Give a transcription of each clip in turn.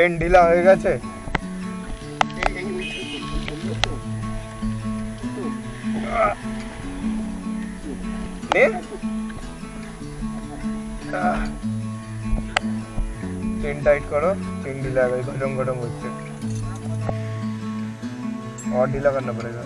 Chain ঢিলা হয়ে গেছে। চেন টাইট করো, চেন ঢিলা है, घटम घटम হচ্ছে, और ढीला करना पड़ेगा।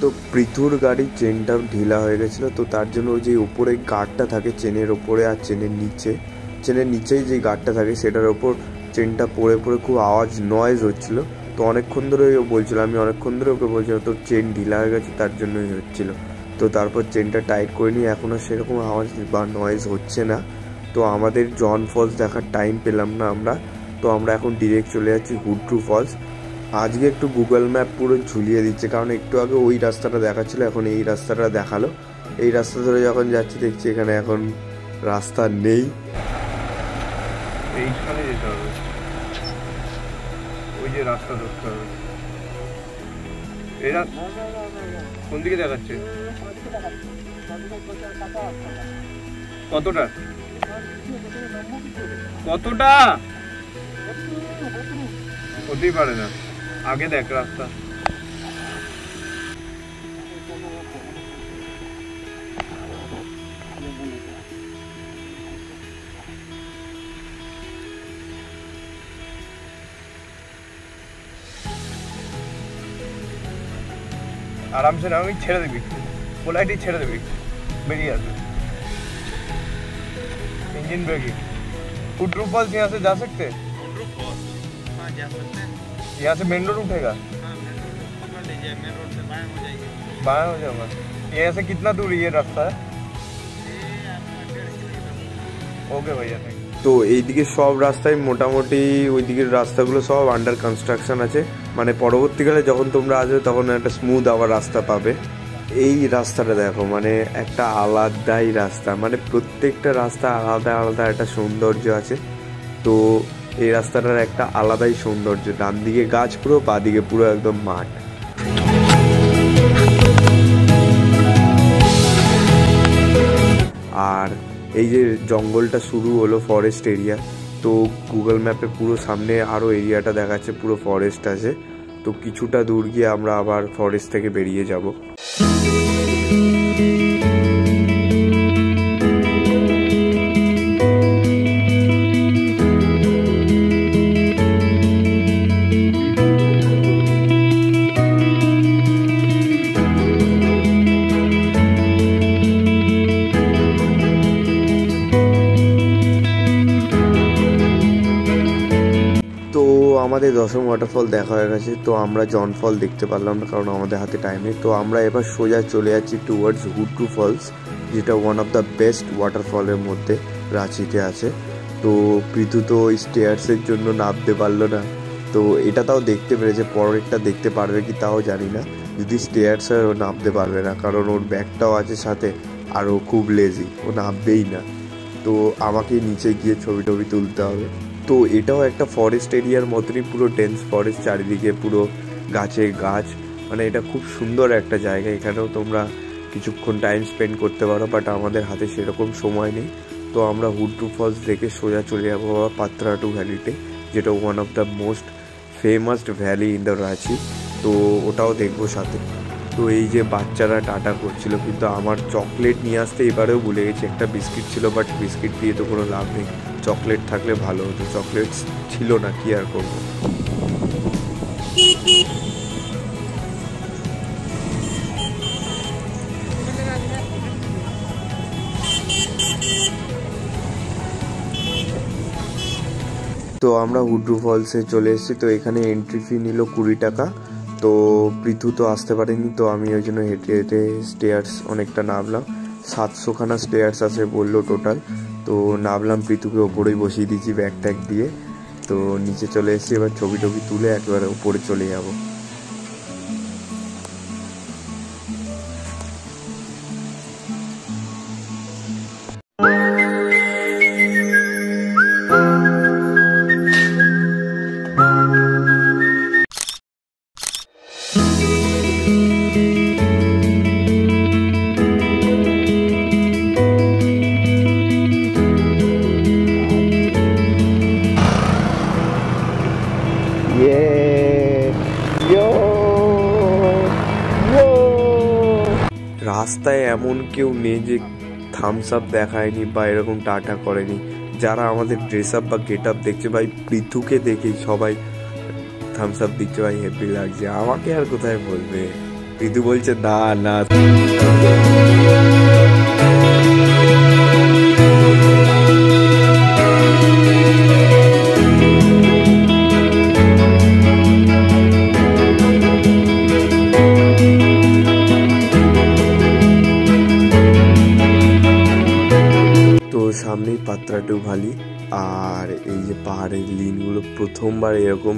তো পৃথুর গাড়ির চেনটা ঢিলা হয়ে গেছিলো, তো তার জন্য ওই যে উপরে গার্ডটা থাকে চেনের ওপরে আর চেনের নিচেই যে গার্ডটা থাকে সেটার ওপর চেনটা পড়ে পড়ে খুব আওয়াজ নয়েজ হচ্ছিলো। তো অনেকক্ষণ ধরে বলছিল, আমি অনেকক্ষণ ধরে ওকে বলছিলাম তোর চেন ঢিলা হয়ে গেছে, তার জন্যই হচ্ছিলো। তো তারপর চেনটা টাইট করে নিয়ে এখন আর সেরকম আওয়াজ বা নয়েজ হচ্ছে না। তো আমাদের জন ফলস দেখার টাইম পেলাম না আমরা, তো আমরা এখন ডিরেক্ট চলে যাচ্ছি হুড্রু ফলস। আজকে একটু গুগল ম্যাপ পুরো ঝুলিয়ে দিচ্ছে, কারণ একটু আগে ওই রাস্তাটা দেখাচ্ছিল, এখন এই রাস্তাটা দেখালো। এই রাস্তা ধরে যখন যাচ্ছি দেখছি এখানে এখন রাস্তা নেই, এইখানে যেতে হবে, ওই যে রাস্তা ধরতে হবে। এই রাস্তা কোন দিকে দেখাচ্ছে? কতটা কতটা হতেই পারে না, আগে দেখ রাস্তা। आराम से नामी छेड़ देबी, पोलाइटली छेड़ देबी, बेरिए आसबे। Engine breaking. हुड्रू फॉल्स यहाँ से जा सकते हैं? हाँ जा सकते हैं। यहाँ से मेन रोड उठेगा? हाँ मेन रोड पकड़ लीजिए, मेन रोड से बाएं हो जाएगी। बाएं हो जाएगा। यहाँ से कितना दूर ये रास्ता है? ओके भैया थैंक। তো এইদিকে সব রাস্তায় মোটামুটি ওইদিকের রাস্তাগুলো সব আন্ডার কনস্ট্রাকশন আছে, মানে পরবর্তীকালে যখন তোমরা আসবে তখন একটা স্মুথ আবার রাস্তা পাবে। এই রাস্তাটা দেখো, মানে একটা আলাদাই রাস্তা, মানে প্রত্যেকটা রাস্তা আলাদা আলাদা একটা সৌন্দর্য আছে। তো এই রাস্তাটার একটা আলাদাই সৌন্দর্য, ডান দিকে গাছ পুরো, বাঁ দিকে পুরো একদম মাঠ। আর এই যে জঙ্গলটা শুরু হলো ফরেস্ট এরিয়া, তো গুগল ম্যাপে পুরো সামনে আরও এরিয়াটা দেখাচ্ছে পুরো ফরেস্ট আছে। তো কিছুটা দূর গিয়ে আমরা আবার ফরেস্ট থেকে বেরিয়ে যাব। আমাদের দশম ওয়াটারফল দেখা হয়ে গেছে, তো আমরা জন ফল দেখতে পারলাম না কারণ আমাদের হাতে টাইম নেই। তো আমরা এবার সোজা চলে যাচ্ছি টুয়ার্ডস হুড্রু ফলস, যেটা ওয়ান অফ দ্য বেস্ট ওয়াটারফলের মধ্যে রাঁচিতে আছে। তো পৃথু তো ওই স্টেয়ার্সের জন্য নামতে পারলো না, তো এটা তাও দেখতে পেরেছে, পরেরটা দেখতে পারবে কি তাও জানি না। যদি স্টেয়ার্স হয় ও নামতে পারবে না, কারণ ওর ব্যাগটাও আছে সাথে, আর ও খুব লেজি, ও নামবেই না। তো আমাকে নিচে গিয়ে ছবি টবি তুলতে হবে। তো এটাও একটা ফরেস্ট এরিয়ার মতনই, পুরো ডেন্স ফরেস্ট, চারিদিকে পুরো গাছে গাছ, মানে এটা খুব সুন্দর একটা জায়গা। এখানেও তোমরা কিছুক্ষণ টাইম স্পেন্ড করতে পারো, বাট আমাদের হাতে সেরকম সময় নেই। তো আমরা হুড্রু ফলস দেখে সোজা চলে যাবো পাত্রাটু ভ্যালিতে, যেটা one of the most famous valley in the Ranchi, তো ওটাও দেখবো সাথে। তো এই যে বাচ্চারা টাটা করছিল, কিন্তু আমার চকলেট নিয়ে আসতে এবারেও ভুলে গেছি। একটা বিস্কিট ছিল, বাট বিস্কিট দিয়ে তো কোনো লাভ নেই, চকলেট থাকলে ভালো হতো, চকলেট ছিল না, কি আর করবো। তো আমরা হুড্রু ফলসে চলে এসেছি, তো এখানে এন্ট্রি ফি নিল 20 টাকা। তো পৃথু তো আসতে পারেনি, তো আমি ওই জন্য হেঁটে হেঁটে স্টেয়ার্স অনেকটা নামলাম, 700খানা স্টেয়ার্স আছে বললো টোটাল। তো নামলাম, পৃথুকে ওপরেই বসিয়ে দিয়েছি ব্যাগ ট্যাগ দিয়ে। তো নিচে চলে এসেছি, এবার ছবি টবি তুলে একবারে উপরে চলে যাবো। রাস্তায় এমন কেউ নেই যে থামস আপ দেখায়নি বা এরকম টাটা করেনি। যারা আমাদের ড্রেস আপ বা গেট আপ দেখছে ভাই, পৃথুকে দেখেই সবাই থামস আপ দিচ্ছে ভাই, হেভি লাগছে। আমাকে আর কোথায় বলবে, পৃথু বলছে না না। সামনেই পাত্রাটু ভ্যালি, আর এই যে পাহাড়ের লিনগুলো, প্রথমবার এরকম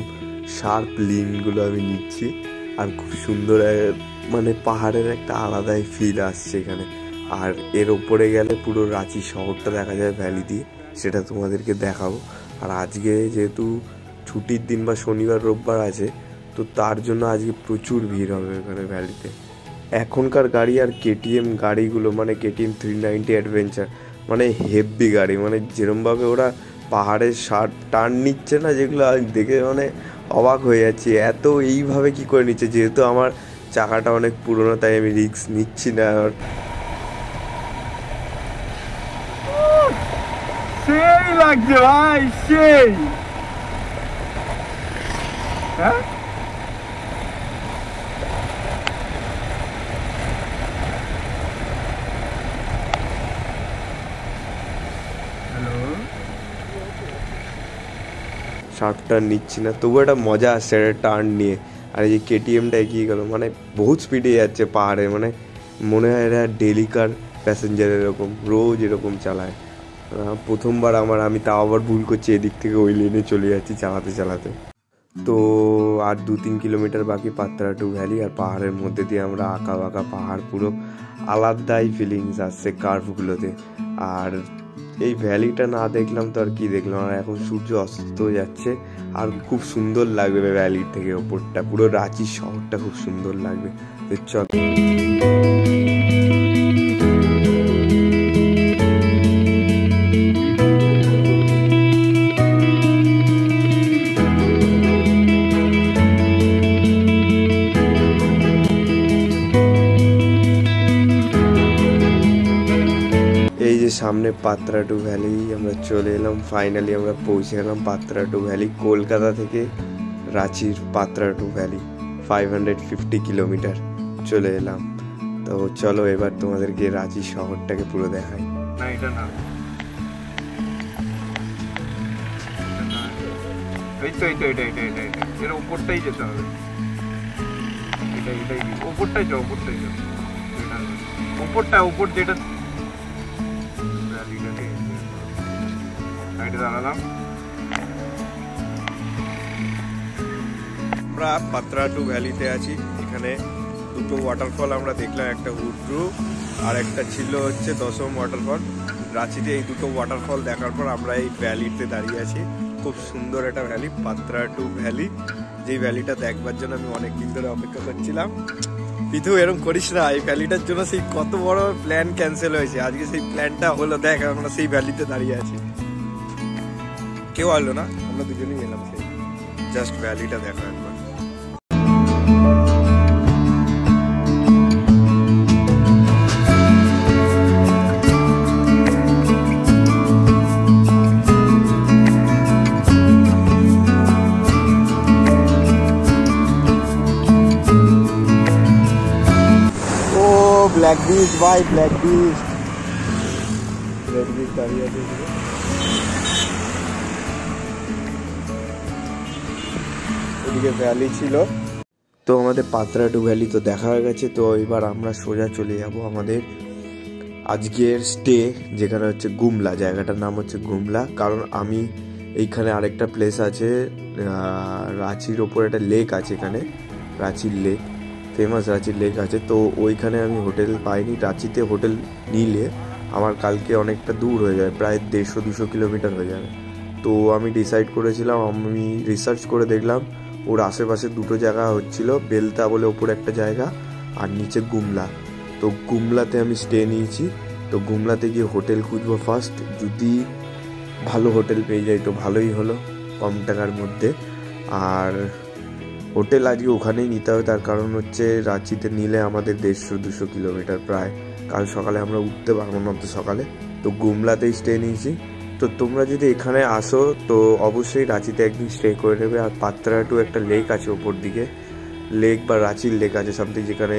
শার্প লিনগুলো আমি নিচ্ছি, আর খুব সুন্দর মানে পাহাড়ের একটা আলাদাই ফিল আসছে এখানে। আর এর ওপরে গেলে পুরো রাঁচি শহরটা দেখা যায় ভ্যালি দিয়ে, সেটা তোমাদেরকে দেখাবো। আর আজকে যেহেতু ছুটির দিন বা শনিবার রোববার আছে, তো তার জন্য আজকে প্রচুর ভিড় হবে এখানে ভ্যালিতে। এখনকার গাড়ি আর কেটিএম গাড়িগুলো, মানে কেটিএম 390 অ্যাডভেঞ্চার, মানে হেভি গাড়ি, মানে যেরমভাবে ওরা পাহাড়ের টার্ন নিচ্ছে না, যেগুলো দেখে মানে অবাক হয়ে যাচ্ছি, এত এইভাবে কি করে নিচ্ছে। যেহেতু আমার চাকাটা অনেক পুরনো, তাই আমি রিস্ক নিচ্ছি না। আর সেই লাগছে ভাই, সেই হ্যাঁ শার্প টার্ন নিচ্ছি না, তবু একটা মজা আসছে একটা টার্ন নিয়ে। আর এই যে কেটিএমটা এগিয়ে গেল, মানে বহুত স্পিডে যাচ্ছে পাহাড়ে, মানে মনে হয় এরা ডেলিকার প্যাসেঞ্জার, এরকম রোজ এরকম চালায়। প্রথমবার আমি তাও আবার ভুল করছি, এদিক থেকে ওই লেনে চলে যাচ্ছি চালাতে চালাতে। তো আর 2-3 কিলোমিটার বাকি পাত্রাটু ভ্যালি, আর পাহাড়ের মধ্যে দিয়ে আমরা আঁকা বাঁকা পাহাড়, পুরো আলাদাই ফিলিংস আসছে কার্ভগুলোতে। আর এই ভ্যালিটা না দেখলাম তো আর কি দেখলাম। আর এখন সূর্য অস্ত যাচ্ছে, আর খুব সুন্দর লাগবে ভ্যালির থেকে ওপরটা, পুরো রাঁচি শহরটা খুব সুন্দর লাগবে। তো চল। সামনে পাত্রাটু ভ্যালি, আমরা চলে এলাম, ফাইনালি আমরা পৌঁছে গেলাম পাত্রাটু ভ্যালি। কলকাতা থেকে রাঁচির পাত্রাটু ভ্যালি 550 কিলোমিটার চলে এলাম। তো চলো এবার তোমাদেরকে রাঁচি শহরটাকে পুরো দেখাই। না এটা না, এই তো এটা এটা এটা এটা এটা এর উপরটাই যেতে হবে, এটা এটাই উপরটাই যাও, উপরটাই যাও, এটা উপরটা, উপর যেটা আমরা পাত্রাটু ভ্যালিতে আছি। এখানে দুটো ওয়াটারফল আমরা দেখলাম, একটা হুড্রু আর একটা ছিল হচ্ছে দশম ওয়াটারফল। রাঁচিতে এই দুটো ওয়াটারফল দেখার পর আমরা এই ভ্যালিতে দাঁড়িয়ে আছি। খুব সুন্দর একটা ভ্যালি, পাত্রাটু ভ্যালি, যেই ভ্যালিটা দেখবার জন্য আমি অনেক দিন ধরে অপেক্ষা করছিলাম। পিথু এরকম করিস না, এই ভ্যালিটার জন্য সেই কত বড় প্ল্যান ক্যান্সেল হয়েছে, আজকে সেই প্ল্যানটা হলো। দেখ আমরা সেই ভ্যালিতে দাঁড়িয়ে আছি, কেউ আসলো না, আমরা দুজনেই এলাম সেই জাস্ট ভ্যালিটা দেখা একবার। ব্ল্যাক বিচ ভাই, ব্ল্যাক বিচ, ব্ল্যাক বিচ দাঁড়িয়ে আছে। ওদিকে ভ্যালি ছিল। তো আমাদের পাত্রাটু ভ্যালি তো দেখা হয়ে গেছে। তো এবার আমরা সোজা চলে যাব আমাদের আজকের স্টে, যেখানে হচ্ছে গুমলা। জায়গাটার নাম হচ্ছে গুমলা, কারণ আমি এইখানে আরেকটা প্লেস আছে, রাঁচির ওপর একটা লেক আছে এখানে, রাঁচির লেক, ফেমাস রাঁচির লেক আছে। তো ওইখানে আমি হোটেল পাইনি। রাঁচিতে হোটেল নিলে আমার কালকে অনেকটা দূর হয়ে যায়, প্রায় 150-200 কিলোমিটার হয়ে যাবে। তো আমি ডিসাইড করেছিলাম, আমি রিসার্চ করে দেখলাম ওর আশেপাশে দুটো জায়গা হচ্ছিল, বেলতা বলে ওপরে একটা জায়গা, আর নিচে গুমলা। তো গুমলাতে আমি স্টে নিয়েছি। তো গুমলাতে গিয়ে হোটেল খুঁজবো ফার্স্ট, যদি ভালো হোটেল পেয়ে যাই তো ভালোই হলো, কম টাকার মধ্যে। আর হোটেল আজকে ওখানেই নিতে হবে, তার কারণ হচ্ছে রাঁচিতে নিলে আমাদের 150-200 কিলোমিটার প্রায়, কাল সকালে আমরা উঠতে পারবো না তো সকালে, তো গুমলাতেই স্টে নিয়েছি। তো তোমরা যদি এখানে আসো তো অবশ্যই রাঁচিতে একদিন স্টে করে নেবে। আর পাত্রাটু একটা লেক আছে ওপর দিকে, লেক বা রাঁচির লেক আছে সামথিং, যেখানে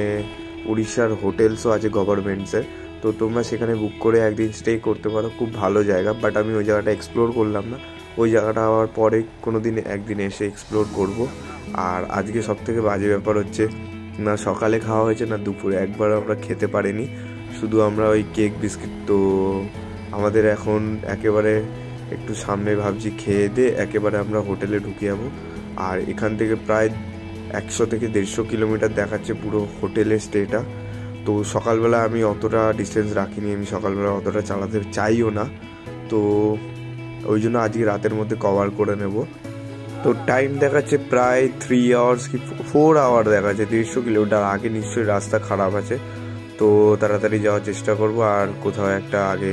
উড়িষ্যার হোটেলসও আছে গভর্নমেন্টসের। তো তোমরা সেখানে বুক করে একদিন স্টে করতে পারো, খুব ভালো জায়গা। বাট আমি ওই জায়গাটা এক্সপ্লোর করলাম না, ওই জায়গাটা আবার পরে কোনো দিন একদিন এসে এক্সপ্লোর করব। আর আজকে সবথেকে বাজে ব্যাপার হচ্ছে না সকালে খাওয়া হয়েছে না দুপুরে, একবার আমরা খেতে পারিনি, শুধু আমরা ওই কেক বিস্কিট। তো আমাদের এখন একেবারে একটু সামনে ভাবছি খেয়ে দিয়ে একেবারে আমরা হোটেলে ঢুকে যাবো। আর এখান থেকে প্রায় 100 থেকে 150 কিলোমিটার দেখাচ্ছে পুরো হোটেলের স্টেটা। তো সকালবেলা আমি অতটা ডিস্টেন্স রাখিনি, আমি সকালবেলা অতটা চালাতে চাইও না, তো ওই জন্য আজকে রাতের মধ্যে কভার করে নেব। তো টাইম দেখাচ্ছে প্রায় 3 আওয়ার্স কি 4 আওয়ার দেখাচ্ছে। 150 কিলোমিটার আগে নিশ্চয়ই রাস্তা খারাপ আছে, তো তাড়াতাড়ি যাওয়ার চেষ্টা করব। আর কোথাও একটা আগে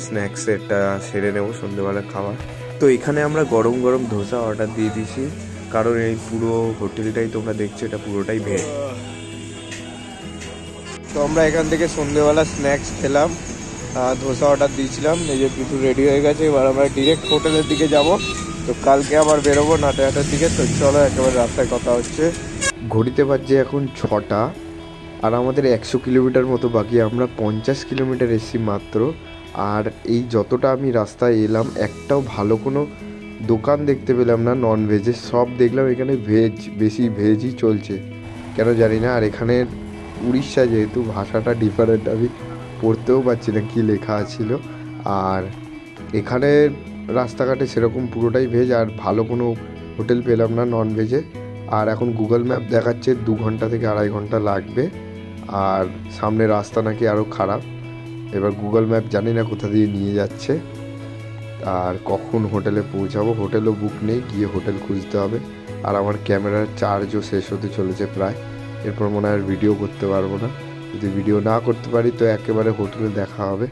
স্ন্যাক্স একটা সেরে নেব, সন্ধ্যেবেলা খাবার। তো এখানে আমরা গরম গরম ধোসা অর্ডার দিয়ে দিয়েছি, কারণ এই পুরো হোটেলটাই তোমরা দেখছো এটা পুরোটাই ভেজ। তো আমরা এখান থেকে সন্ধ্যেবেলা স্ন্যাক্স খেলাম, ধোসা অর্ডার দিয়েছিলাম, এই যে কিছু রেডি হয়ে গেছে। এবার আমরা ডিরেক্ট হোটেলের দিকে যাব। তো কালকে আবার বেরোবো 9টার দিকে। তো চলো একেবারে রাস্তায় কথা হচ্ছে। ঘড়িতে বাজছে এখন 6টা, আর আমাদের 100 কিলোমিটার মতো বাকি। আমরা 50 কিলোমিটার এসেছি মাত্র। আর এই যতটা আমি রাস্তায় এলাম একটাও ভালো কোনো দোকান দেখতে পেলাম না নন ভেজের, সব দেখলাম এখানে ভেজ, বেশি ভেজই চলছে কেন জানি না। আর এখানের উড়িষ্যা যেহেতু ভাষাটা ডিফারেন্ট, আমি পড়তেও পারছি না কী লেখা ছিল। আর এখানে রাস্তাঘাটে সেরকম পুরোটাই ভেজ, আর ভালো কোনো হোটেল পেলাম না নন ভেজে। আর এখন গুগল ম্যাপ দেখাচ্ছে 2 ঘন্টা থেকে 2.5 ঘন্টা লাগবে, আর সামনে রাস্তা নাকি আরও খারাপ। এবার গুগল ম্যাপ জানি না কোথা দিয়ে নিয়ে যাচ্ছে, আর কখন হোটেলে পৌঁছাবো। হোটেলও বুক নেই, গিয়ে হোটেল খুঁজতে হবে। আর আমার ক্যামেরার চার্জও শেষ হতে চলেছে প্রায়, এরপর মনে হয় ভিডিও করতে পারবো না। যদি ভিডিও না করতে পারি তো একেবারে হোটেলে দেখা হবে।